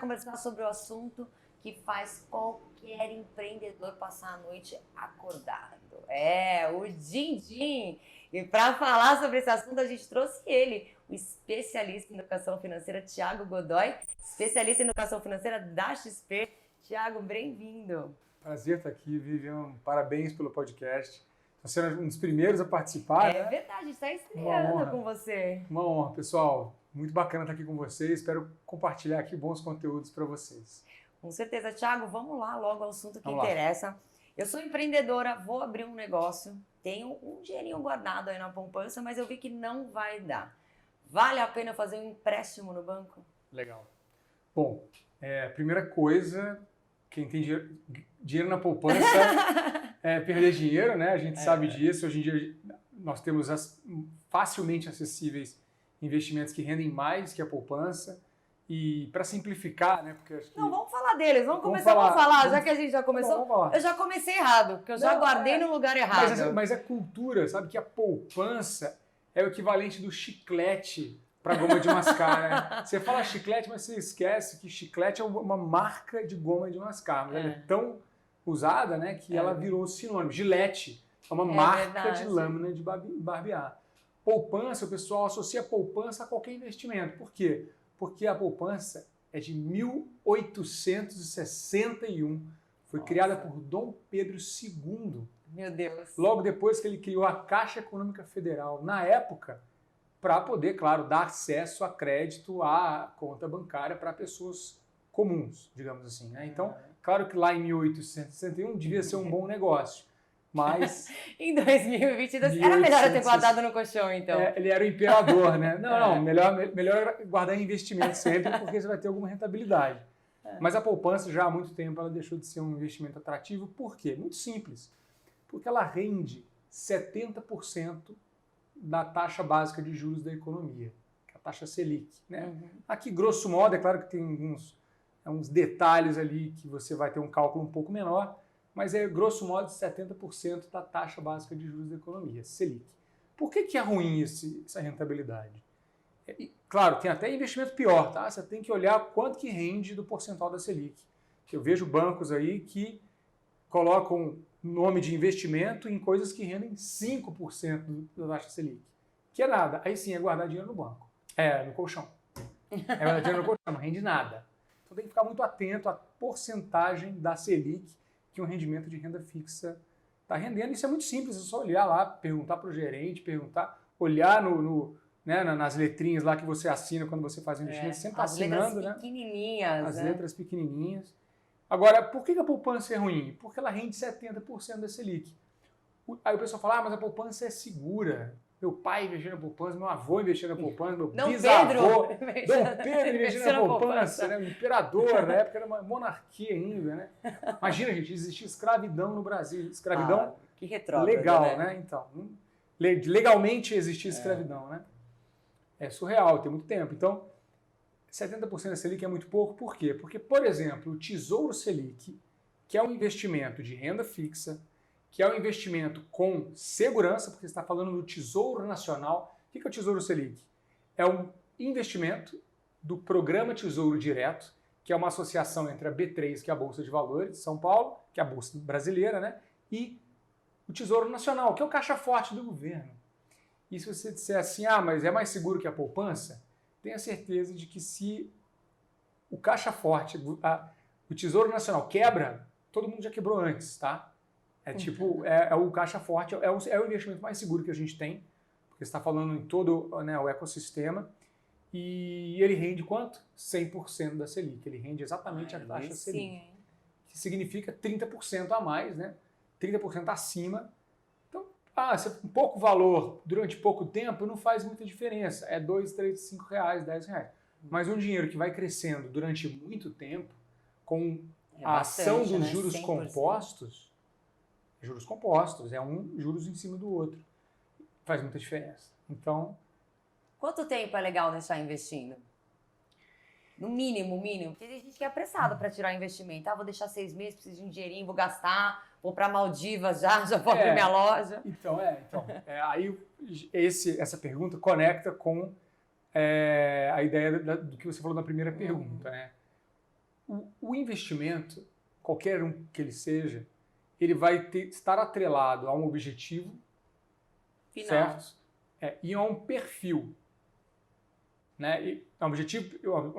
conversar sobre o assunto que faz qualquer empreendedor passar a noite acordado. O din-din. E para falar sobre esse assunto, a gente trouxe ele, o especialista em educação financeira, Thiago Godoy, especialista em educação financeira da XP. Thiago, bem-vindo. Prazer estar aqui, Vivian. Parabéns pelo podcast. Você é um dos primeiros a participar, né? É verdade, está estreando com você. Uma honra, pessoal. Muito bacana estar aqui com vocês. Espero compartilhar aqui bons conteúdos para vocês. Com certeza. Thiago, vamos lá logo ao assunto que interessa. Eu sou empreendedora, vou abrir um negócio, tenho um dinheirinho guardado aí na poupança, mas eu vi que não vai dar. Vale a pena fazer um empréstimo no banco? Legal. Bom, primeira coisa, quem tem dinheiro na poupança é perder dinheiro, né? A gente sabe disso. Hoje em dia nós temos facilmente acessíveis investimentos que rendem mais que a poupança. E para simplificar, né? Porque acho que... Não, vamos falar deles. Vamos falar. Já que a gente já começou. Eu já comecei errado, porque eu já guardei no lugar errado. Mas a cultura, sabe que a poupança é o equivalente do chiclete para goma de mascar, né? Você fala chiclete, mas você esquece que chiclete é uma marca de goma de mascar. Mas ela é tão usada, né, que ela virou sinônimo. Gillette é uma marca de lâmina de barbear. Poupança, o pessoal associa poupança a qualquer investimento. Por quê? Porque a poupança é de 1861. Foi criada por Dom Pedro II. Meu Deus. Logo depois que ele criou a Caixa Econômica Federal. Na época, para poder, claro, dar acesso a crédito à conta bancária para pessoas comuns, digamos assim, né? Então, claro que lá em 1861 devia ser um bom negócio, mas... Em 2022, era melhor eu ter guardado no colchão, então. Ele era o imperador, né? Não, melhor guardar em investimento sempre, porque você vai ter alguma rentabilidade. Mas a poupança, já há muito tempo, ela deixou de ser um investimento atrativo. Por quê? Muito simples. Porque ela rende 70% da taxa básica de juros da economia, que é a taxa Selic, né? Aqui, grosso modo, é claro que tem uns detalhes ali que você vai ter um cálculo um pouco menor, mas é grosso modo 70% da taxa básica de juros da economia, Selic. Por que é ruim essa rentabilidade? Claro, tem até investimento pior, tá? Você tem que olhar quanto que rende do percentual da Selic. Eu vejo bancos aí que colocam nome de investimento em coisas que rendem 5% da taxa Selic. Que é nada. Aí sim, é guardar dinheiro no banco. No colchão. É guardar dinheiro no colchão, não rende nada. Então tem que ficar muito atento à porcentagem da Selic que um rendimento de renda fixa está rendendo. Isso é muito simples, é só olhar lá, perguntar para o gerente, olhar nas letrinhas lá que você assina quando você faz o investimento, sempre está assinando, né? Pequenininhas, As letras pequenininhas. Agora, por que a poupança é ruim? Porque ela rende 70% da Selic. Aí o pessoal fala, mas a poupança é segura. Meu pai investiu na poupança, meu avô investiu na poupança, meu bisavô, Dom Pedro investiu na poupança, né? O imperador, na época era uma monarquia ainda, né? Imagina, gente, existia escravidão no Brasil. Escravidão que retrógrado, legal, né? Então, legalmente existia escravidão, né? É surreal, tem muito tempo. Então, 70% da Selic é muito pouco, por quê? Porque, por exemplo, o Tesouro Selic, que é um investimento de renda fixa, que é um investimento com segurança, porque você está falando do Tesouro Nacional. O que é o Tesouro Selic? É um investimento do Programa Tesouro Direto, que é uma associação entre a B3, que é a Bolsa de Valores de São Paulo, que é a Bolsa brasileira, né? E o Tesouro Nacional, que é o caixa forte do governo. E se você disser assim, mas é mais seguro que a poupança, tenha certeza de que se o caixa forte, o Tesouro Nacional quebra, todo mundo já quebrou antes, tá? É o caixa forte, é o investimento mais seguro que a gente tem, porque você está falando em todo, né, o ecossistema, e ele rende quanto? 100% da Selic, ele rende exatamente a taxa Selic, que significa 30% a mais, né? 30% acima. Então, um pouco valor durante pouco tempo não faz muita diferença, é 2, 3, 5 reais, 10 reais. Mas um dinheiro que vai crescendo durante muito tempo, com a ação dos juros compostos, é um juros em cima do outro. Faz muita diferença. Então... Quanto tempo é legal deixar investindo? No mínimo. Porque tem gente que é apressado para tirar investimento. Vou deixar 6 meses, preciso de um dinheirinho, vou gastar, vou para Maldivas já vou abrir minha loja. Aí essa pergunta conecta com a ideia do que você falou na primeira pergunta, né? o investimento, qualquer um que ele seja, ele vai estar atrelado a um objetivo, Final. certo? E a um perfil. Né? E a um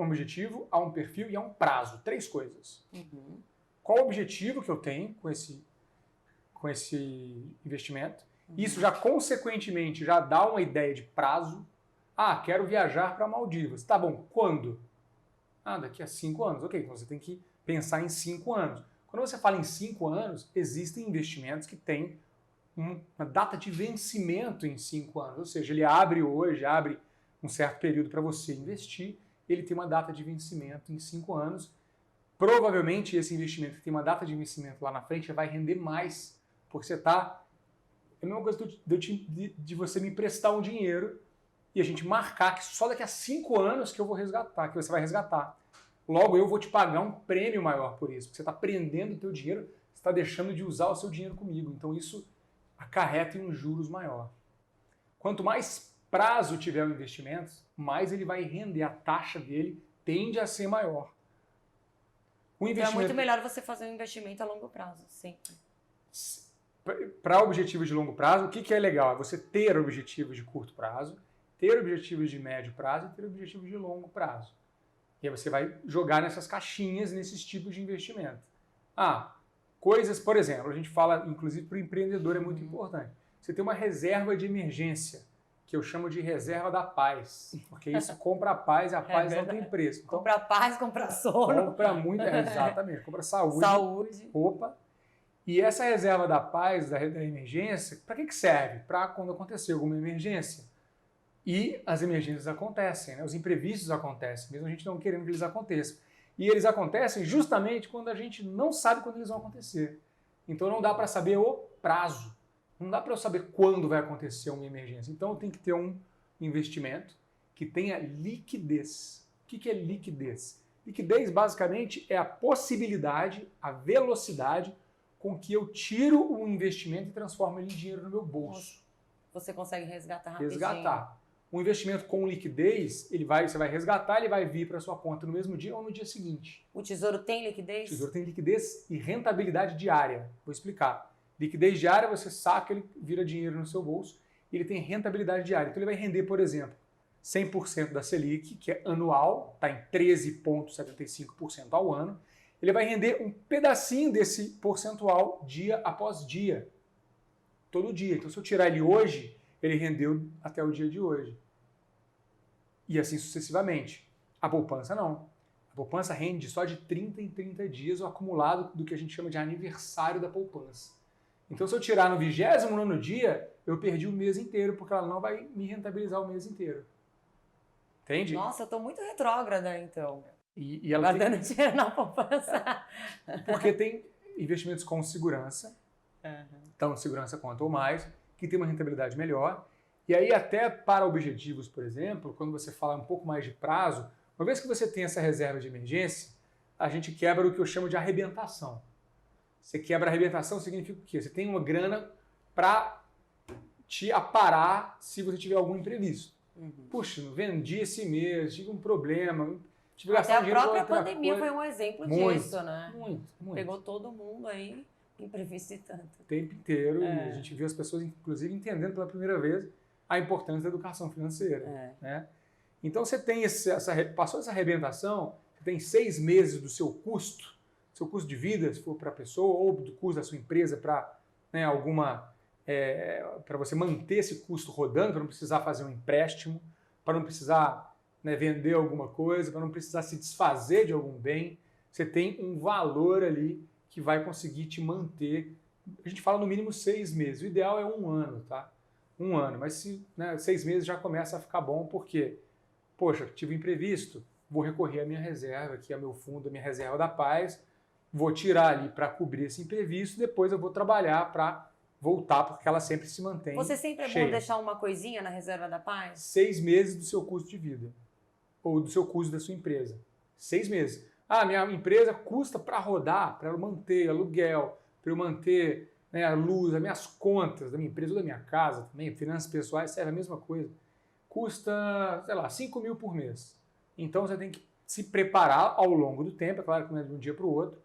objetivo, a um perfil e a um prazo. 3 coisas. Uhum. Qual o objetivo que eu tenho com esse investimento? Isso já, consequentemente, já dá uma ideia de prazo. Quero viajar para Maldivas. Tá bom, quando? Daqui a 5 anos. Ok, então você tem que pensar em 5 anos. Quando você fala em 5 anos, existem investimentos que têm uma data de vencimento em 5 anos. Ou seja, ele abre hoje, abre um certo período para você investir, ele tem uma data de vencimento em 5 anos. Provavelmente esse investimento que tem uma data de vencimento lá na frente vai render mais, porque você está... É a mesma coisa de você me emprestar um dinheiro e a gente marcar que só daqui a 5 anos que eu vou resgatar, que você vai resgatar. Logo, eu vou te pagar um prêmio maior por isso, porque você está prendendo o teu dinheiro, você está deixando de usar o seu dinheiro comigo. Então isso acarreta em um juros maior. Quanto mais prazo tiver o investimento, mais ele vai render, a taxa dele tende a ser maior. Então é muito melhor você fazer um investimento a longo prazo, sempre. Para objetivos de longo prazo, o que é legal? É você ter objetivos de curto prazo, ter objetivos de médio prazo e ter objetivos de longo prazo. E aí você vai jogar nessas caixinhas, nesses tipos de investimento. Coisas, por exemplo, a gente fala, inclusive para o empreendedor é muito importante. Você tem uma reserva de emergência, que eu chamo de reserva da paz, porque isso compra a paz e a paz não tem preço. Então, compra paz, compra sono. Compra muito, exatamente, compra saúde. Saúde. Opa. E essa reserva da paz, da emergência, para que serve? Para quando acontecer alguma emergência. E as emergências acontecem, né? Os imprevistos acontecem, mesmo a gente não querendo que eles aconteçam. E eles acontecem justamente quando a gente não sabe quando eles vão acontecer. Então não dá para saber o prazo. Não dá para eu saber quando vai acontecer uma emergência. Então eu tenho que ter um investimento que tenha liquidez. O que é liquidez? Liquidez, basicamente, é a possibilidade, a velocidade com que eu tiro o investimento e transformo ele em dinheiro no meu bolso. Você consegue resgatar rapidinho. Resgatar. Um investimento com liquidez, você vai resgatar, ele vai vir para sua conta no mesmo dia ou no dia seguinte. O Tesouro tem liquidez? O Tesouro tem liquidez e rentabilidade diária. Vou explicar. Liquidez diária, você saca, ele vira dinheiro no seu bolso e ele tem rentabilidade diária. Então ele vai render, por exemplo, 100% da Selic, que é anual, está em 13,75% ao ano. Ele vai render um pedacinho desse percentual dia após dia. Todo dia. Então, se eu tirar ele hoje, ele rendeu até o dia de hoje. E assim sucessivamente. A poupança não. A poupança rende só de 30 em 30 dias o acumulado do que a gente chama de aniversário da poupança. Então, se eu tirar no 29º dia, eu perdi o mês inteiro, porque ela não vai me rentabilizar o mês inteiro. Entende? Nossa, eu tô muito retrógrada, então. E ela guardando dinheiro na poupança. Porque tem investimentos com segurança, então segurança quanto ou mais, que tem uma rentabilidade melhor. E aí até para objetivos, por exemplo, quando você fala um pouco mais de prazo, uma vez que você tem essa reserva de emergência, a gente quebra o que eu chamo de arrebentação. Você quebra a arrebentação significa o quê? Você tem uma grana para te aparar se você tiver algum imprevisto. Puxa, vendi esse mês, tive um problema... Até a própria pandemia foi um exemplo disso, né? Muito. Pegou todo mundo aí, imprevisto e tanto. O tempo inteiro, e a gente viu as pessoas, inclusive, entendendo pela primeira vez a importância da educação financeira. Né? Então, você tem passou essa arrebentação, você tem 6 meses do seu custo de vida, se for para a pessoa, ou do custo da sua empresa para para você manter esse custo rodando, para não precisar fazer um empréstimo, para não precisar vender alguma coisa, para não precisar se desfazer de algum bem. Você tem um valor ali que vai conseguir te manter. A gente fala no mínimo 6 meses. O ideal é 1 ano, tá? 1 ano. Mas 6 meses já começa a ficar bom, porque, poxa, tive um imprevisto, vou recorrer à minha reserva, que é meu fundo, a minha reserva da paz, vou tirar ali para cobrir esse imprevisto, depois eu vou trabalhar para voltar, porque ela sempre se mantém. Você sempre cheia. É bom deixar uma coisinha na reserva da paz? 6 meses do seu custo de vida. Ou do seu custo da sua empresa. 6 meses. Minha empresa custa para rodar, para eu manter aluguel, para eu manter a luz, as minhas contas da minha empresa ou da minha casa também, finanças pessoais, serve a mesma coisa. Custa, sei lá, 5 mil por mês. Então você tem que se preparar ao longo do tempo, é claro que não é de um dia para o outro,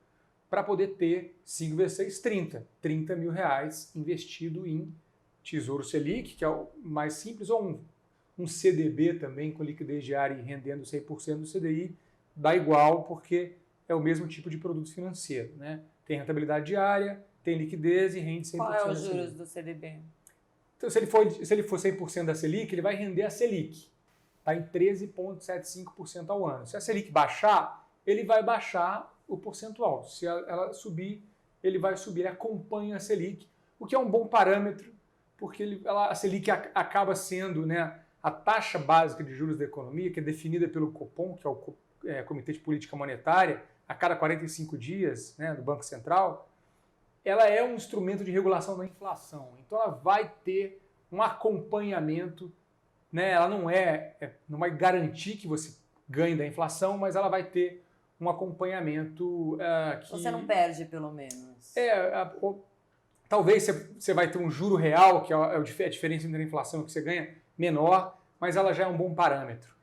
para poder ter 5 vezes 6, 30 mil reais investido em Tesouro Selic, que é o mais simples, ou um CDB também com liquidez diária e rendendo 100% do CDI, dá igual, porque é o mesmo tipo de produto financeiro, né? Tem rentabilidade diária, tem liquidez e rende 100% Qual é da os juros Selic. do CDB? Então, se ele for 100% da Selic, ele vai render a Selic. Está em 13,75% ao ano. Se a Selic baixar, ele vai baixar o percentual. Se ela subir, ele vai subir. Ele acompanha a Selic, o que é um bom parâmetro, porque a Selic acaba sendo, né, a taxa básica de juros da economia, que é definida pelo Copom, que é o Comitê de Política Monetária, a cada 45 dias, né, do Banco Central, ela é um instrumento de regulação da inflação. Então ela vai ter um acompanhamento, né? Ela não vai garantir que você ganhe da inflação, mas ela vai ter um acompanhamento que... Você não perde, pelo menos. Talvez você vai ter um juro real, que é a diferença entre a inflação que você ganha, menor, mas ela já é um bom parâmetro.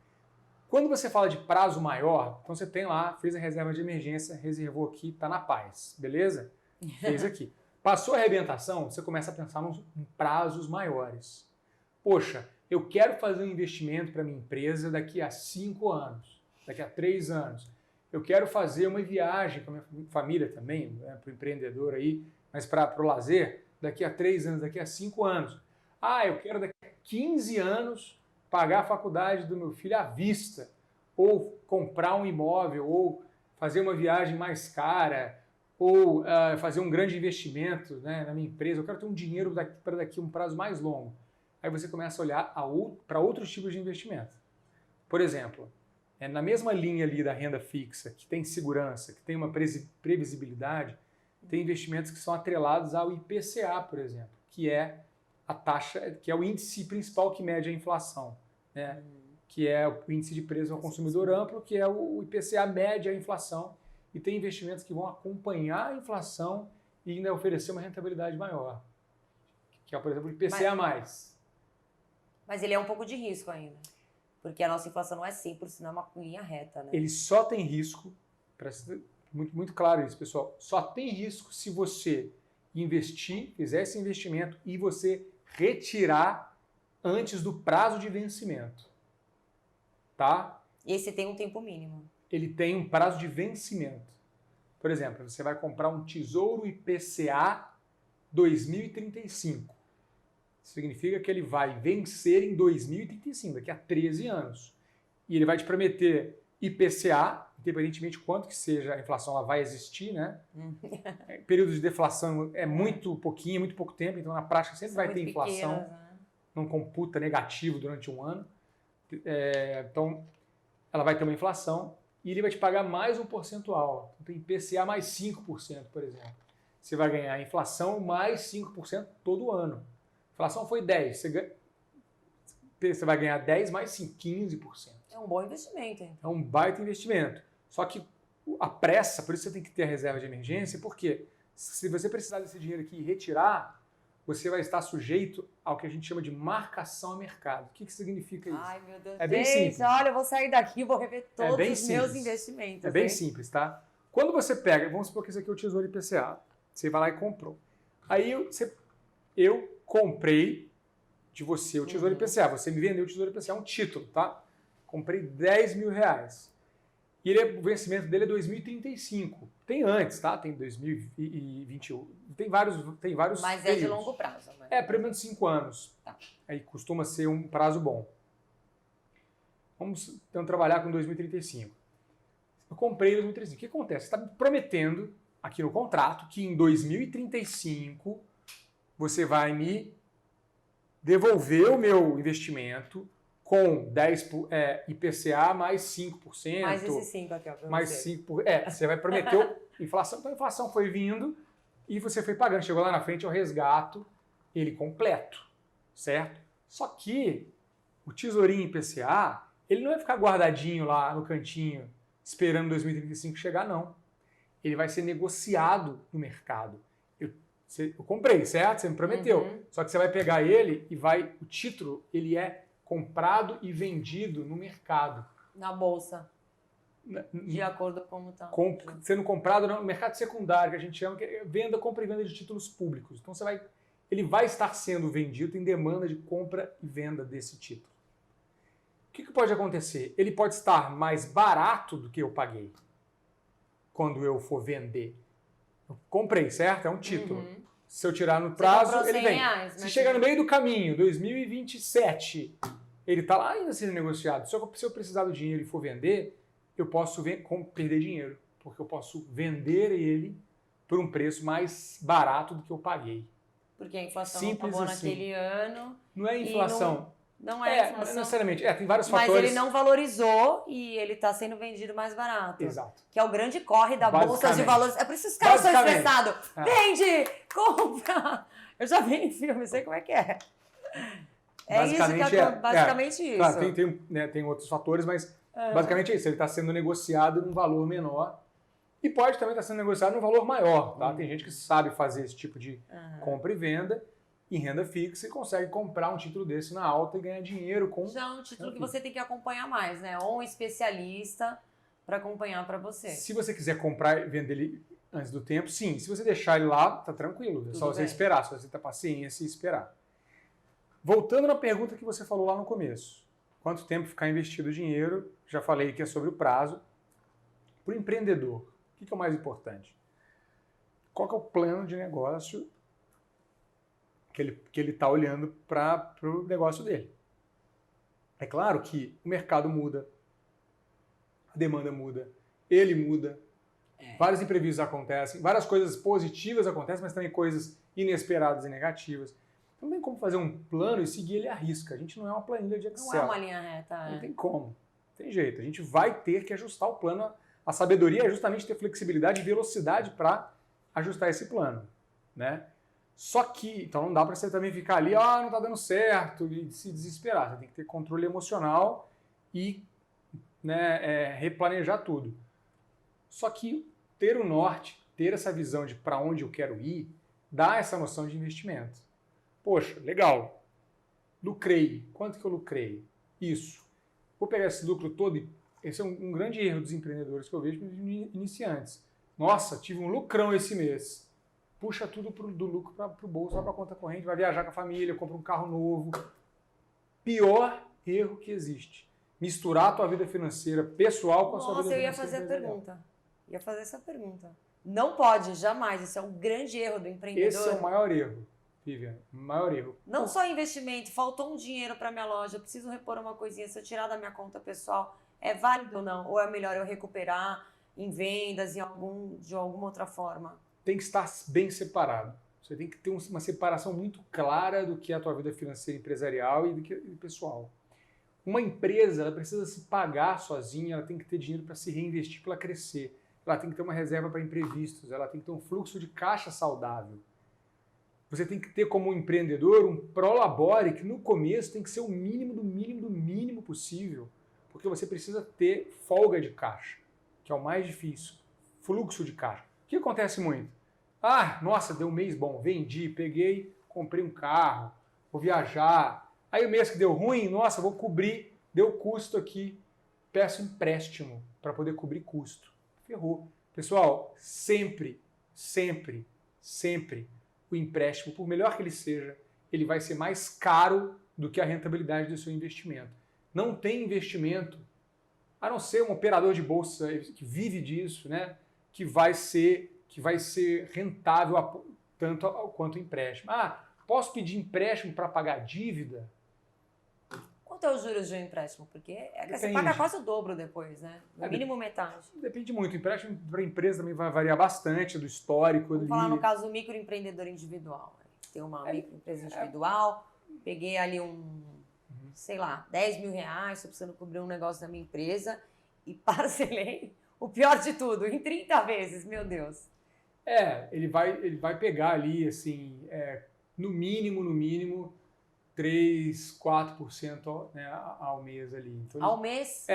Quando você fala de prazo maior, então você tem lá, fez a reserva de emergência, reservou aqui, está na paz, beleza? Fez aqui. Passou a arrebentação, você começa a pensar em prazos maiores. Poxa, eu quero fazer um investimento para minha empresa daqui a 5 anos, daqui a 3 anos. Eu quero fazer uma viagem com a minha família também, né, para o empreendedor aí, mas para o lazer, daqui a 3 anos, daqui a 5 anos. Eu quero daqui a 15 anos pagar a faculdade do meu filho à vista, ou comprar um imóvel, ou fazer uma viagem mais cara, ou fazer um grande investimento, né, na minha empresa. Eu quero ter um dinheiro para daqui a um prazo mais longo. Aí você começa a olhar para outros tipos de investimento. Por exemplo, na mesma linha ali da renda fixa, que tem segurança, que tem uma previsibilidade, tem investimentos que são atrelados ao IPCA, por exemplo, que é a taxa, que é o índice principal que mede a inflação, né? Que é o índice de preço ao consumidor amplo, que é o IPCA mede a inflação, e tem investimentos que vão acompanhar a inflação e ainda oferecer uma rentabilidade maior, que é, por exemplo, o IPCA+. Mas ele é um pouco de risco ainda, porque a nossa inflação não é 100%, não é uma linha reta, né? Ele só tem risco, muito, muito claro isso, pessoal, só tem risco se você fizer esse investimento e você retirar antes do prazo de vencimento, tá? Esse tem um tempo mínimo. Ele tem um prazo de vencimento. Por exemplo, você vai comprar um Tesouro IPCA 2035. Significa que ele vai vencer em 2035, daqui a 13 anos. E ele vai te prometer IPCA, independentemente de quanto que seja a inflação, ela vai existir, né? Período de deflação é muito pouquinho, muito pouco tempo, então na prática sempre vai ter inflação. Pequenas, né? Não computa negativo durante um ano. Então, ela vai ter uma inflação e ele vai te pagar mais um percentual. Então, tem IPCA mais 5%, por exemplo. Você vai ganhar inflação mais 5% todo ano. A inflação foi 10%, você vai ganhar 10 mais 5%, 15%. É um bom investimento, hein? É um baita investimento. Só que a pressa, por isso você tem que ter a reserva de emergência, porque se você precisar desse dinheiro aqui e retirar, você vai estar sujeito ao que a gente chama de marcação a mercado. O que significa isso? Ai, meu Deus. É bem Gente, simples. olha, eu vou sair daqui e vou rever todos bem os meus simples. investimentos. É bem hein? simples, tá? Quando você pega, vamos supor que esse aqui é o Tesouro IPCA, você vai lá e comprou. Aí eu comprei de você o Tesouro IPCA, você me vendeu o Tesouro IPCA, um título, tá? Comprei 10 mil reais. E o vencimento dele é 2035. Tem antes, tá? Tem 2021. Tem vários Mas períodos. é de longo prazo, né? Pelo menos 5 anos. Tá. Aí costuma ser um prazo bom. Vamos então trabalhar com 2035. Eu comprei em 2035. O que acontece? Você está me prometendo aqui no contrato que em 2035 você vai me devolver o meu investimento com 10 IPCA mais 5%. Mais esse 5 aqui, ó. Mais 5%. Você vai prometer inflação. Então a inflação foi vindo e você foi pagando. Chegou lá na frente, eu resgato ele completo, certo? Só que o tesourinho IPCA, ele não vai ficar guardadinho lá no cantinho, esperando 2035 chegar, não. Ele vai ser negociado no mercado. Eu comprei, certo? Você me prometeu. Só que você vai pegar ele e o título, ele é comprado e vendido no mercado. Na bolsa. De acordo com como está. Sendo comprado no mercado secundário, que a gente chama, que é venda, compra e venda de títulos públicos. Então ele vai estar sendo vendido, tem demanda de compra e venda desse título. O que pode acontecer? Ele pode estar mais barato do que eu paguei quando eu for vender. Eu comprei, certo? É um título. Se eu tirar no prazo, ele vem. Se chegar no meio do caminho, 2027, ele está lá ainda sendo negociado. Só que se eu precisar do dinheiro e for vender, eu posso perder dinheiro, porque eu posso vender ele por um preço mais barato do que eu paguei. Porque a inflação Simples não acabou assim. naquele ano. Não é inflação. Não é inflação. Não necessariamente. Tem vários fatores. Mas ele não valorizou e ele está sendo vendido mais barato. Exato. Que é o grande corre da bolsa de valores. É por isso que os caras são estressados. Vende! Compra! Eu já vi em filme, sei como é que é. Basicamente isso. Claro, tem outros fatores, mas basicamente é isso. Ele está sendo negociado num valor menor e pode também estar sendo negociado num valor maior. Tá? Tem gente que sabe fazer esse tipo de compra e venda em renda fixa e consegue comprar um título desse na alta e ganhar dinheiro com... Já é um título que você tem que acompanhar mais, né? Ou um especialista para acompanhar para você. Se você quiser comprar e vender ele antes do tempo, sim. Se você deixar ele lá, tá tranquilo. É só você esperar, só você ter paciência e esperar. Voltando na pergunta que você falou lá no começo. Quanto tempo ficar investido o dinheiro? Já falei que é sobre o prazo. Para o empreendedor, o que é o mais importante? Qual que é o plano de negócio que ele está olhando para o negócio dele? É claro que o mercado muda, a demanda muda, ele muda, vários imprevistos acontecem, várias coisas positivas acontecem, mas também coisas inesperadas e negativas. Não tem como fazer um plano e seguir ele à risca. A gente não é uma planilha de Excel. Não é uma linha reta. Não tem como. Não tem jeito. A gente vai ter que ajustar o plano. A sabedoria é justamente ter flexibilidade e velocidade para ajustar esse plano, né? Só que, então não dá para você também ficar ali, não está dando certo, e se desesperar. Você tem que ter controle emocional e replanejar tudo. Só que ter o norte, ter essa visão de para onde eu quero ir, dá essa noção de investimento. Poxa, legal, lucrei. Quanto que eu lucrei? Isso. Vou pegar esse lucro todo e esse é um grande erro dos empreendedores que eu vejo iniciantes. Nossa, tive um lucrão esse mês. Puxa tudo do lucro para o bolso, vai para a conta corrente, vai viajar com a família, compra um carro novo. Pior erro que existe. Misturar a tua vida financeira pessoal com a sua vida financeira. Nossa, eu ia fazer a pergunta. Ia fazer essa pergunta. Não pode, jamais. Isso é um grande erro do empreendedor. Esse é o maior erro, Vivian. O maior erro. Não só investimento, faltou um dinheiro para minha loja, eu preciso repor uma coisinha, se eu tirar da minha conta pessoal, é válido ou não? Ou é melhor eu recuperar em vendas, de alguma outra forma? Tem que estar bem separado. Você tem que ter uma separação muito clara do que é a tua vida financeira empresarial e do que é pessoal. Uma empresa, ela precisa se pagar sozinha, ela tem que ter dinheiro para se reinvestir, para ela crescer. Ela tem que ter uma reserva para imprevistos, ela tem que ter um fluxo de caixa saudável. Você tem que ter como empreendedor um prolabore que no começo tem que ser o mínimo do mínimo do mínimo possível, porque você precisa ter folga de caixa, que é o mais difícil. Fluxo de caixa. O que acontece muito? Nossa, deu um mês bom, vendi, peguei, comprei um carro, vou viajar. Aí o mês que deu ruim, nossa, vou cobrir, deu custo aqui, peço empréstimo para poder cobrir custo. Ferrou. Pessoal, sempre, sempre, sempre o empréstimo, por melhor que ele seja, ele vai ser mais caro do que a rentabilidade do seu investimento. Não tem investimento, a não ser um operador de bolsa que vive disso, né, que vai ser rentável tanto quanto o empréstimo. Posso pedir empréstimo para pagar dívida? Quanto é os juros de um empréstimo? Porque você paga quase o dobro depois, né? No mínimo metade. Depende muito. O empréstimo para a empresa também vai variar bastante do histórico. Vamos falar no caso do microempreendedor individual. Tem uma microempresa individual, peguei ali sei lá, 10 mil reais, estou precisando cobrir um negócio da minha empresa e parcelei o pior de tudo, em 30 vezes, meu Deus. Ele vai pegar ali, assim, no mínimo, 3%, 4%, né, ao mês ali. Então, ao mês?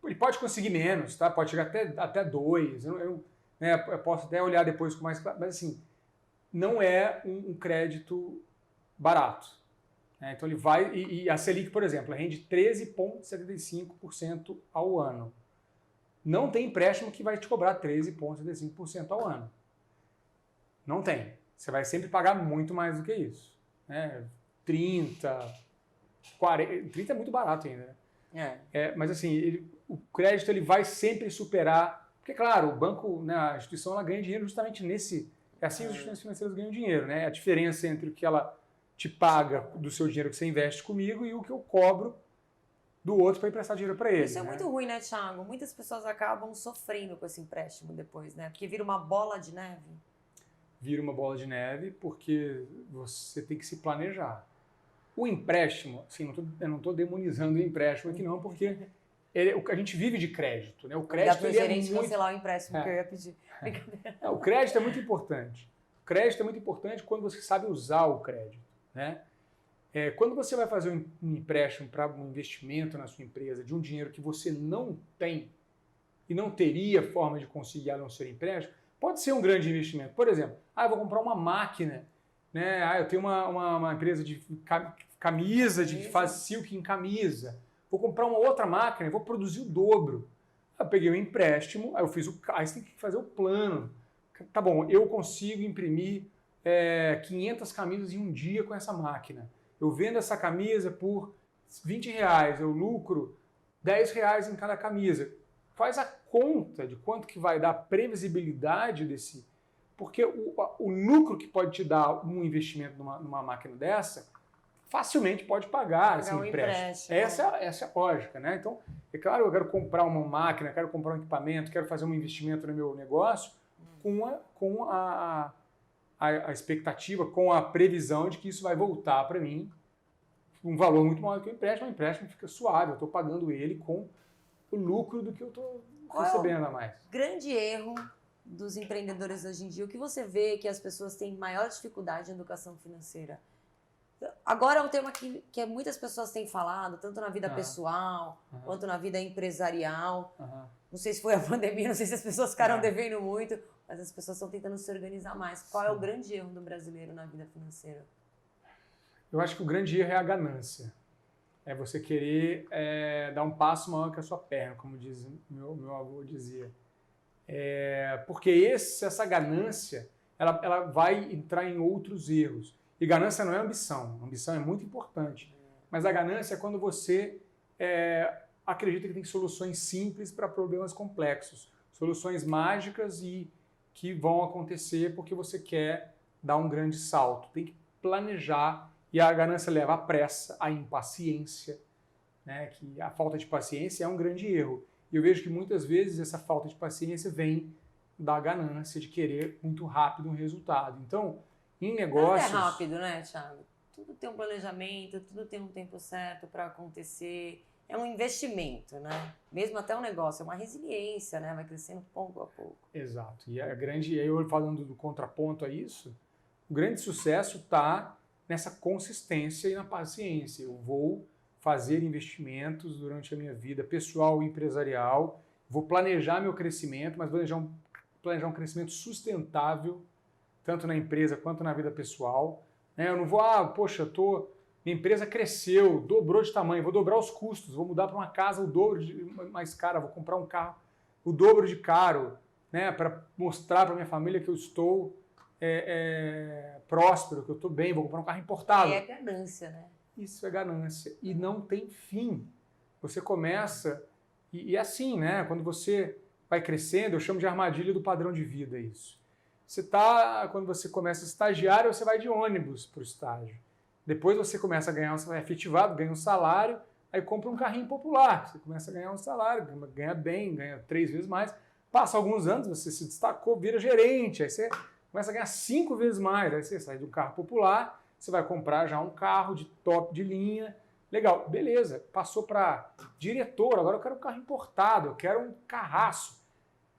Ele pode conseguir menos, tá? Pode chegar até 2%. Eu posso até olhar depois com mais... Mas, assim, não é um crédito barato. Então, ele vai... E a Selic, por exemplo, rende 13,75% ao ano. Não tem empréstimo que vai te cobrar 13,75% ao ano. Não tem. Você vai sempre pagar muito mais do que isso. Né? 30, 40... 30 é muito barato ainda, né? Mas assim, o crédito ele vai sempre superar... Porque, claro, o banco, né, a instituição, ela ganha dinheiro justamente nesse... É assim que as instituições financeiras ganham dinheiro, né? A diferença entre o que ela te paga do seu dinheiro que você investe comigo e o que eu cobro do outro para emprestar dinheiro para ele. Isso é muito ruim, né, Thiago? Muitas pessoas acabam sofrendo com esse empréstimo depois, né? Porque vira uma bola de neve. Vira uma bola de neve porque você tem que se planejar. O empréstimo, assim, eu não estou demonizando o empréstimo aqui não, porque a gente vive de crédito, né? O crédito Dá ele é gerente muito... cancelar o empréstimo que eu ia pedir. O crédito é muito importante. O crédito é muito importante quando você sabe usar o crédito, né? Quando você vai fazer um empréstimo para um investimento na sua empresa de um dinheiro que você não tem e não teria forma de conseguir a não ser empréstimo, pode ser um grande investimento. Por exemplo, eu vou comprar uma máquina, né? Eu tenho uma empresa de camisa, que faz silk em camisa. Vou comprar uma outra máquina e vou produzir o dobro. Eu peguei um empréstimo, aí você tem que fazer o plano. Tá bom, eu consigo imprimir 500 camisas em um dia com essa máquina. Eu vendo essa camisa por R$20, eu lucro R$10 em cada camisa. Faz a conta de quanto que vai dar a previsibilidade desse... Porque o lucro que pode te dar um investimento numa máquina dessa, facilmente pode pagar esse empréstimo. Essa é a lógica, né? Então, é claro, eu quero comprar uma máquina, quero comprar um equipamento, quero fazer um investimento no meu negócio com a expectativa, com a previsão de que isso vai voltar para mim um valor muito maior que o empréstimo. O empréstimo fica suave, eu estou pagando ele com o lucro do que eu estou recebendo a mais. Grande erro dos empreendedores hoje em dia, o que você vê que as pessoas têm maior dificuldade em educação financeira? Agora é um tema que muitas pessoas têm falado, tanto na vida pessoal, quanto na vida empresarial. Não sei se foi a pandemia, não sei se as pessoas ficaram devendo muito, mas as pessoas estão tentando se organizar mais. Qual é o grande erro do brasileiro na vida financeira? Eu acho que o grande erro é a ganância. É você querer dar um passo maior que a sua perna, como diz meu avô dizia. Porque essa ganância, ela vai entrar em outros erros. E ganância não é ambição. Ambição é muito importante. Mas a ganância é quando você acredita que tem soluções simples para problemas complexos. Soluções mágicas e que vão acontecer porque você quer dar um grande salto. Tem que planejar. E a ganância leva à pressa, à impaciência, né? Que a falta de paciência é um grande erro. E eu vejo que muitas vezes essa falta de paciência vem da ganância de querer muito rápido um resultado. Então, em negócios... Não é rápido, né, Thiago? Tudo tem um planejamento, tudo tem um tempo certo para acontecer. É um investimento, né? Mesmo até um negócio, é uma resiliência, né? Vai crescendo pouco a pouco. Exato. E eu falando do contraponto a isso, o grande sucesso está nessa consistência e na paciência. Eu vou fazer investimentos durante a minha vida pessoal e empresarial, vou planejar meu crescimento, mas vou planejar um crescimento sustentável, tanto na empresa quanto na vida pessoal. Eu não vou, minha empresa cresceu, dobrou de tamanho, vou dobrar os custos, vou mudar para uma casa o dobro mais cara, vou comprar um carro o dobro de caro, né, para mostrar para minha família que eu estou próspero, que eu estou bem, vou comprar um carro importado. É ganância, né? Isso é ganância. E não tem fim. Você começa... E assim, né? Quando você vai crescendo, eu chamo de armadilha do padrão de vida isso. Quando você começa estagiário, você vai de ônibus para o estágio. Depois você começa a ganhar, você vai efetivado, ganha um salário, aí compra um carrinho popular. Você começa a ganhar um salário, ganha bem, ganha 3 vezes mais. Passa alguns anos, você se destacou, vira gerente, aí você começa a ganhar 5 vezes mais. Aí você sai de um carro popular, você vai comprar já um carro de top de linha. Legal, beleza, passou para diretor, agora eu quero um carro importado, eu quero um carraço.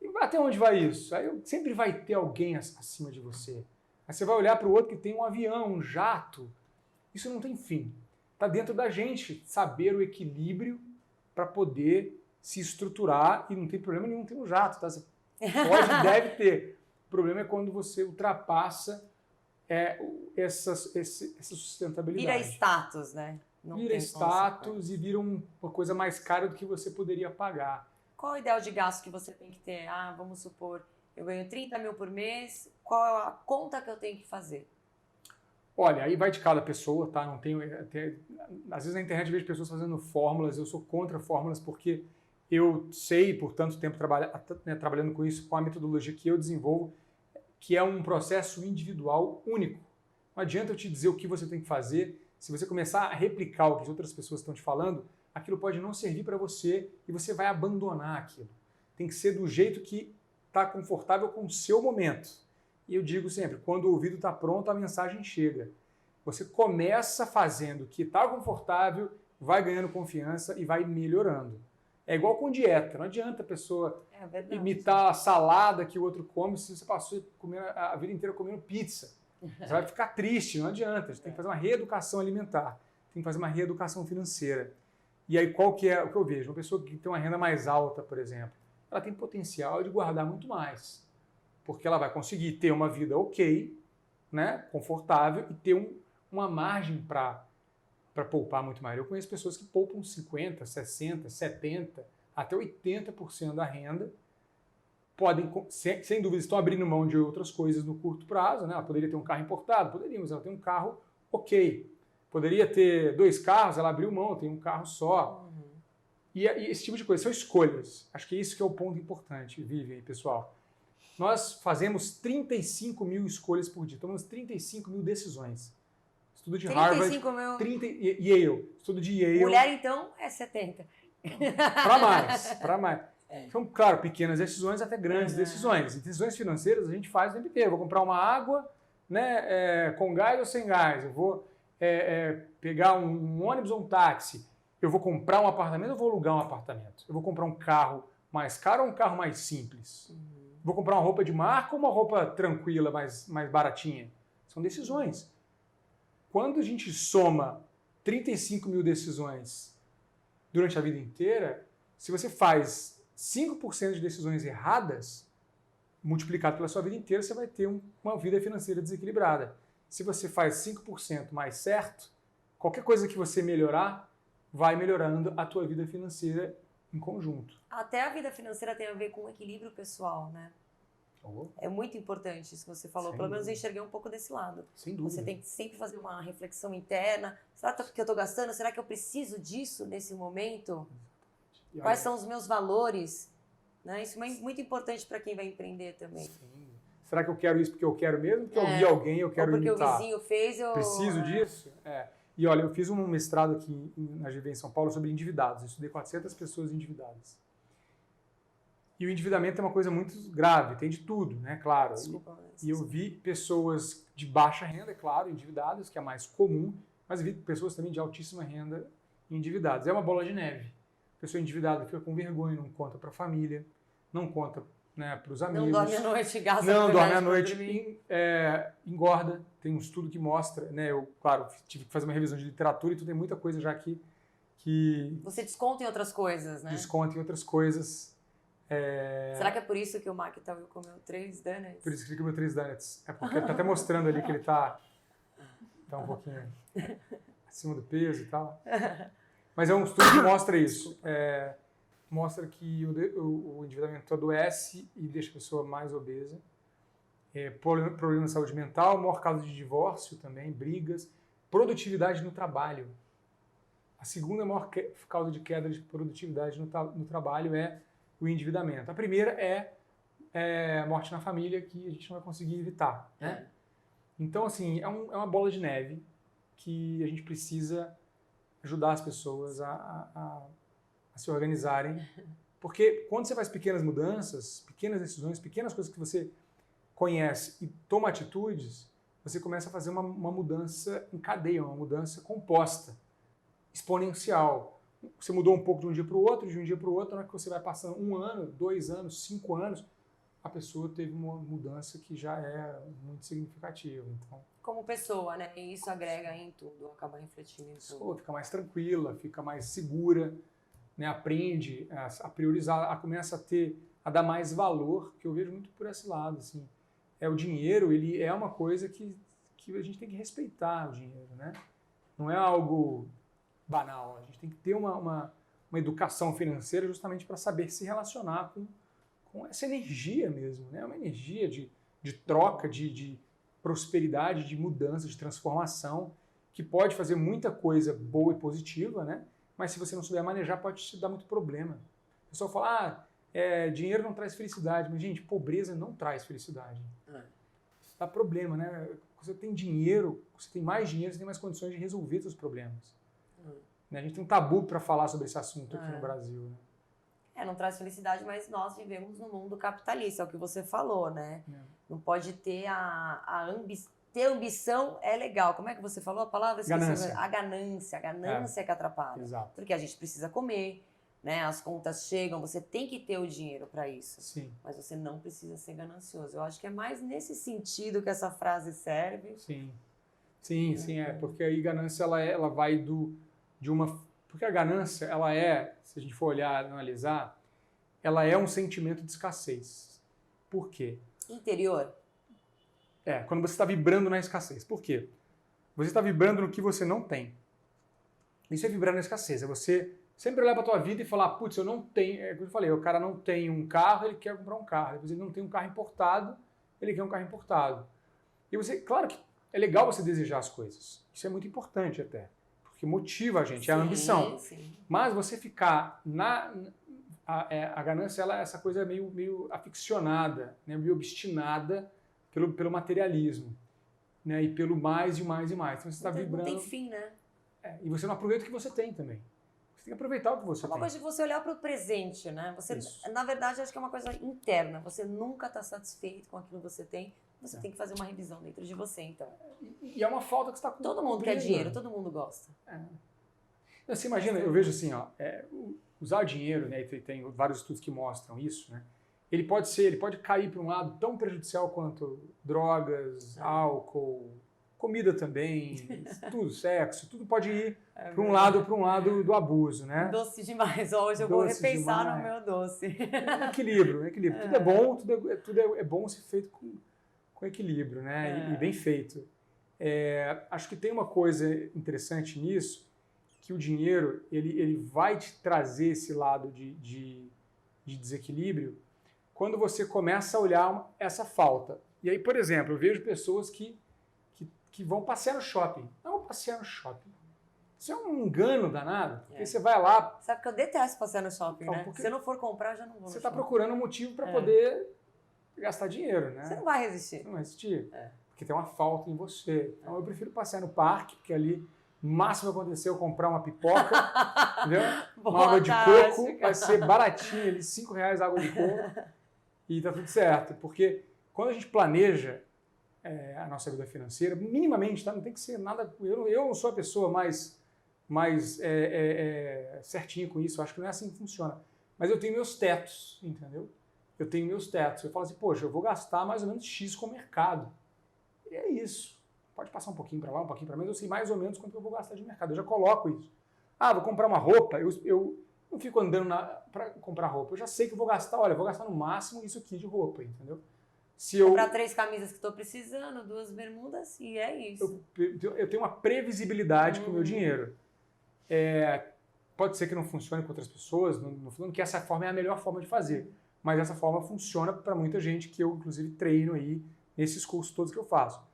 E até onde vai isso? Aí sempre vai ter alguém acima de você. Aí você vai olhar para o outro que tem um avião, um jato. Isso não tem fim. Está dentro da gente saber o equilíbrio para poder se estruturar e não tem problema nenhum ter um jato. Tá? Você pode e deve ter. O problema é quando você ultrapassa essa sustentabilidade. Vira status, né? Vira status e vira uma coisa mais cara do que você poderia pagar. qual é o ideal de gasto que você tem que ter? Ah, vamos supor, eu ganho 30 mil por mês, qual é a conta que eu tenho que fazer? Olha, aí vai de cada pessoa, tá? Não tenho, às vezes na internet eu vejo pessoas fazendo fórmulas, eu sou contra fórmulas porque eu sei, por tanto tempo trabalhando com isso, com a metodologia que eu desenvolvo, que é um processo individual único. Não adianta eu te dizer o que você tem que fazer. Se você começar a replicar o que as outras pessoas estão te falando, aquilo pode não servir para você e você vai abandonar aquilo. Tem que ser do jeito que está confortável com o seu momento. E eu digo sempre, quando o ouvido está pronto, a mensagem chega. Você começa fazendo o que está confortável, vai ganhando confiança e vai melhorando. É igual com dieta, não adianta a pessoa imitar a salada que o outro come se você passou a vida inteira comendo pizza. Você vai ficar triste, não adianta. Você tem que fazer uma reeducação alimentar, tem que fazer uma reeducação financeira. E aí qual que é o que eu vejo? Uma pessoa que tem uma renda mais alta, por exemplo, ela tem potencial de guardar muito mais, porque ela vai conseguir ter uma vida ok, né, confortável e ter uma margem para poupar muito mais. Eu conheço pessoas que poupam 50%, 60%, 70%, até 80% da renda. Podem, sem dúvida, estão abrindo mão de outras coisas no curto prazo, né? Ela poderia ter um carro importado, poderia, mas ela tem um carro ok. Poderia ter 2 carros, ela abriu mão, tem um carro só. E esse tipo de coisa são escolhas. Acho que é isso que é o ponto importante, Vivian, pessoal. Nós fazemos 35 mil escolhas por dia, tomamos 35 mil decisões. Estudo de 35 Harvard, mil. Yale, estudo de Yale. Mulher, então, é 70. Para mais. São, claro, pequenas decisões até grandes decisões. E decisões financeiras a gente faz o tempo inteiro. Eu vou comprar uma água, né, com gás ou sem gás. Eu vou pegar um ônibus ou um táxi. Eu vou comprar um apartamento ou vou alugar um apartamento? Eu vou comprar um carro mais caro ou um carro mais simples? Vou comprar uma roupa de marca ou uma roupa tranquila, mais baratinha? São decisões. Quando a gente soma 35 mil decisões durante a vida inteira, se você faz 5% de decisões erradas, multiplicado pela sua vida inteira, você vai ter uma vida financeira desequilibrada. Se você faz 5% mais certo, qualquer coisa que você melhorar, vai melhorando a tua vida financeira em conjunto. Até a vida financeira tem a ver com o equilíbrio pessoal, né? É muito importante isso que você falou. Pelo menos eu enxerguei um pouco desse lado. Sem dúvida. Você tem que sempre fazer uma reflexão interna. Será que eu estou gastando? Será que eu preciso disso nesse momento? Quais são os meus valores? Né? Isso é muito importante para quem vai empreender também. Sim. Será que eu quero isso porque eu quero mesmo? Porque eu vi alguém, eu quero imitar? Ou porque o vizinho fez, eu... Preciso disso? E olha, eu fiz um mestrado aqui na GV em São Paulo sobre endividados. Eu estudei 400 pessoas endividadas. E o endividamento é uma coisa muito grave, tem de tudo, né? Claro. Desculpa, e eu vi pessoas de baixa renda, é claro, endividadas, que é mais comum, mas vi pessoas também de altíssima renda endividadas. É uma bola de neve. A pessoa endividada fica com vergonha, não conta para a família, não conta, né, para os amigos. Não dorme à noite, gasta não dorme à noite, engorda. Tem um estudo que mostra, né? Eu, claro, tive que fazer uma revisão de literatura e tudo, tem muita coisa já que você desconta em outras coisas, né? Desconta em outras coisas. Será que é por isso que o Mac comeu 3 donuts? Por isso que ele comeu 3 donuts. É porque ele está até mostrando ali que ele está um pouquinho acima do peso e tal. Mas é um estudo que mostra isso. Mostra que o endividamento adoece e deixa a pessoa mais obesa. Problema de saúde mental, maior causa de divórcio também, brigas, produtividade no trabalho. A segunda maior causa de queda de produtividade no trabalho é o endividamento. A primeira é morte na família, que a gente não vai conseguir evitar, né? Então, assim, é uma bola de neve que a gente precisa ajudar as pessoas a se organizarem. Porque quando você faz pequenas mudanças, pequenas decisões, pequenas coisas que você conhece e toma atitudes, você começa a fazer uma mudança em cadeia, uma mudança composta, exponencial. Você mudou um pouco de um dia para o outro, na hora que você vai passando 1 ano, 2 anos, 5 anos, a pessoa teve uma mudança que já é muito significativa. Então, como pessoa, né? E isso agrega em tudo, acaba refletindo em tudo. Fica mais tranquila, fica mais segura, né? Aprende a priorizar, começa a dar mais valor, que eu vejo muito por esse lado. Assim. O dinheiro, ele é uma coisa que a gente tem que respeitar, o dinheiro, né? Não é algo banal. A gente tem que ter uma uma educação financeira justamente para saber se relacionar com essa energia mesmo, né? Uma energia de troca, de prosperidade, de mudança, de transformação, que pode fazer muita coisa boa e positiva, né? Mas se você não souber manejar, pode te dar muito problema. O pessoal fala, dinheiro não traz felicidade. Mas, gente, pobreza não traz felicidade. Dá problema, né? Você tem dinheiro, você tem mais dinheiro, você tem mais condições de resolver seus problemas. A gente tem um tabu para falar sobre esse assunto aqui no Brasil, né? Não traz felicidade, mas nós vivemos num mundo capitalista, é o que você falou, né? Não pode ter ter ambição é legal. Como é que você falou a palavra? Ganância. A ganância que atrapalha. Exato. Porque a gente precisa comer, né? As contas chegam, você tem que ter o dinheiro para isso. Sim. Mas você não precisa ser ganancioso. Eu acho que é mais nesse sentido que essa frase serve. Sim. Sim, porque aí ganância ela vai de uma... Porque a ganância, ela se a gente for olhar, analisar, ela é um sentimento de escassez. Por quê? Interior. Quando você está vibrando na escassez. Por quê? Você está vibrando no que você não tem. Isso é vibrar na escassez. É você sempre olhar para a tua vida e falar, putz, eu não tenho... É o que eu falei, o cara não tem um carro, ele quer comprar um carro. Depois ele não tem um carro importado, ele quer um carro importado. E você, claro que é legal você desejar as coisas. Isso é muito importante até. Porque motiva a gente, é a ambição. Sim. Mas você ficar a ganância, ela é essa coisa meio aficionada, né? Meio obstinada pelo materialismo, né? E pelo mais e mais e mais. Então você está vibrando... Não tem fim, né? E você não aproveita o que você tem também. Você tem que aproveitar o que você tem. É uma coisa de você olhar para o presente, né? Isso. Na verdade, acho que é uma coisa interna. Você nunca está satisfeito com aquilo que você tem. Você tem que fazer uma revisão dentro de você, então. E é uma falta que você está com. Todo mundo quer dinheiro, todo mundo gosta. Você imagina, eu vejo assim, usar o dinheiro, né? E tem vários estudos que mostram isso, né? Ele pode cair para um lado tão prejudicial quanto drogas, álcool, comida também, tudo, sexo, tudo pode ir para um lado do abuso, né? Doce demais. Hoje eu vou repensar no meu doce. Equilíbrio. Tudo é bom, tudo é bom ser feito com equilíbrio, né? E bem feito. Acho que tem uma coisa interessante nisso, que o dinheiro ele vai te trazer esse lado de desequilíbrio quando você começa a olhar essa falta. E aí, por exemplo, eu vejo pessoas que vão passear no shopping. Não vão passear no shopping. Isso é um engano danado, porque você vai lá... Sabe que eu detesto passear no shopping, né? Porque se eu não for comprar, eu já não vou no Você está procurando um motivo para poder gastar dinheiro, né? Você não vai resistir. Você não vai resistir. Porque tem uma falta em você. Então eu prefiro passear no parque, porque ali o máximo que acontecer eu comprar uma pipoca, entendeu? Uma água de coco, vai ser baratinho ali, R$5 a água de coco, e tá tudo certo. Porque quando a gente planeja a nossa vida financeira, minimamente, tá? Não tem que ser nada... Eu não sou a pessoa mais certinho com isso, eu acho que não é assim que funciona. Mas eu tenho meus tetos, entendeu? Eu tenho meus tetos. Eu falo assim, poxa, eu vou gastar mais ou menos X com o mercado. E é isso. Pode passar um pouquinho para lá, um pouquinho para menos, eu sei mais ou menos quanto eu vou gastar de mercado. Eu já coloco isso. Vou comprar uma roupa, eu não fico andando para comprar roupa. Eu já sei que eu vou gastar, vou gastar no máximo isso aqui de roupa, entendeu? Comprar 3 camisas que estou precisando, 2 bermudas, e é isso. Eu tenho uma previsibilidade com o meu dinheiro. Pode ser que não funcione com outras pessoas, não falando que essa forma é a melhor forma de fazer, mas essa forma funciona para muita gente que eu, inclusive, treino aí nesses cursos todos que eu faço.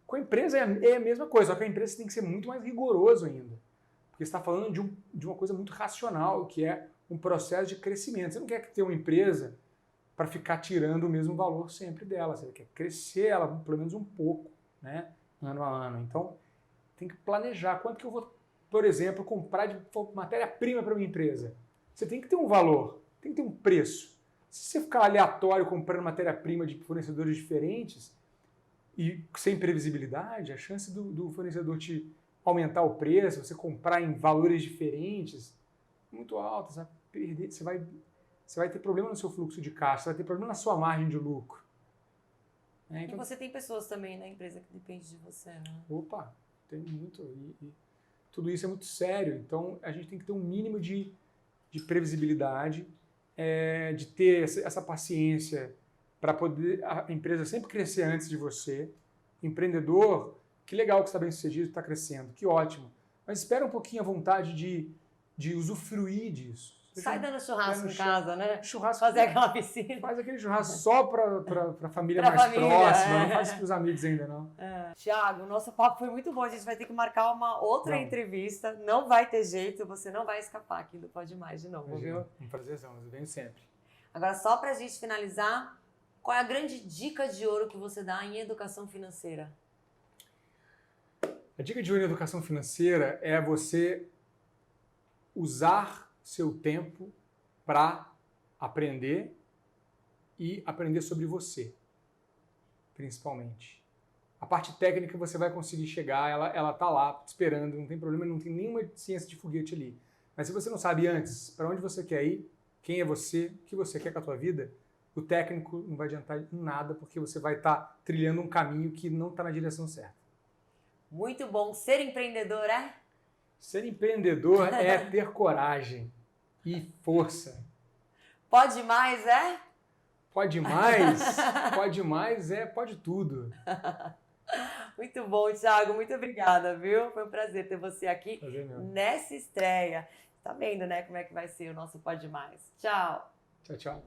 Com a empresa é a mesma coisa, só que a empresa tem que ser muito mais rigoroso ainda, porque você está falando de uma coisa muito racional, que é um processo de crescimento. Você não quer ter uma empresa para ficar tirando o mesmo valor sempre dela, você quer crescer ela pelo menos um pouco, né, ano a ano. Então, tem que planejar quanto que eu vou, por exemplo, comprar de matéria-prima para minha empresa. Você tem que ter um valor, tem que ter um preço. Se você ficar aleatório comprando matéria-prima de fornecedores diferentes e sem previsibilidade, a chance do fornecedor te aumentar o preço, você comprar em valores diferentes, é muito alta, você vai perder, você vai ter problema no seu fluxo de caixa, você vai ter problema na sua margem de lucro. Então, e você tem pessoas também na empresa que dependem de você, né? Opa, tem muito. E tudo isso é muito sério. Então, a gente tem que ter um mínimo de previsibilidade, de ter essa paciência para poder a empresa sempre crescer antes de você. Empreendedor, que legal que está bem sucedido, está crescendo, que ótimo. Mas espera um pouquinho a vontade de usufruir disso. Sai dando churrasco em casa, né? Churrasco. Fazer aquela piscina. Faz aquele churrasco só pra família Pra mais família, próxima. Não faz pros amigos ainda, não. Thiago, nosso papo foi muito bom. A gente vai ter que marcar uma outra entrevista. Não vai ter jeito, você não vai escapar aqui do Pode Mais de novo, viu? Um prazerzão, eu venho sempre. Agora, só pra gente finalizar, qual é a grande dica de ouro que você dá em educação financeira? A dica de ouro em educação financeira é você usar seu tempo para aprender e aprender sobre você, principalmente. A parte técnica você vai conseguir chegar, ela tá lá esperando, não tem problema, não tem nenhuma ciência de foguete ali. Mas se você não sabe antes para onde você quer ir, quem é você, o que você quer com a tua vida, o técnico não vai adiantar em nada, porque você vai estar trilhando um caminho que não está na direção certa. Muito bom. Ser empreendedor é? Ser empreendedor é ter coragem e força. Pode mais, é? Pode mais? Pode mais pode tudo. Muito bom, Thiago. Muito obrigada, viu? Foi um prazer ter você aqui nessa estreia. Tá vendo, né, como é que vai ser o nosso Pode Mais. Tchau. Tchau, tchau.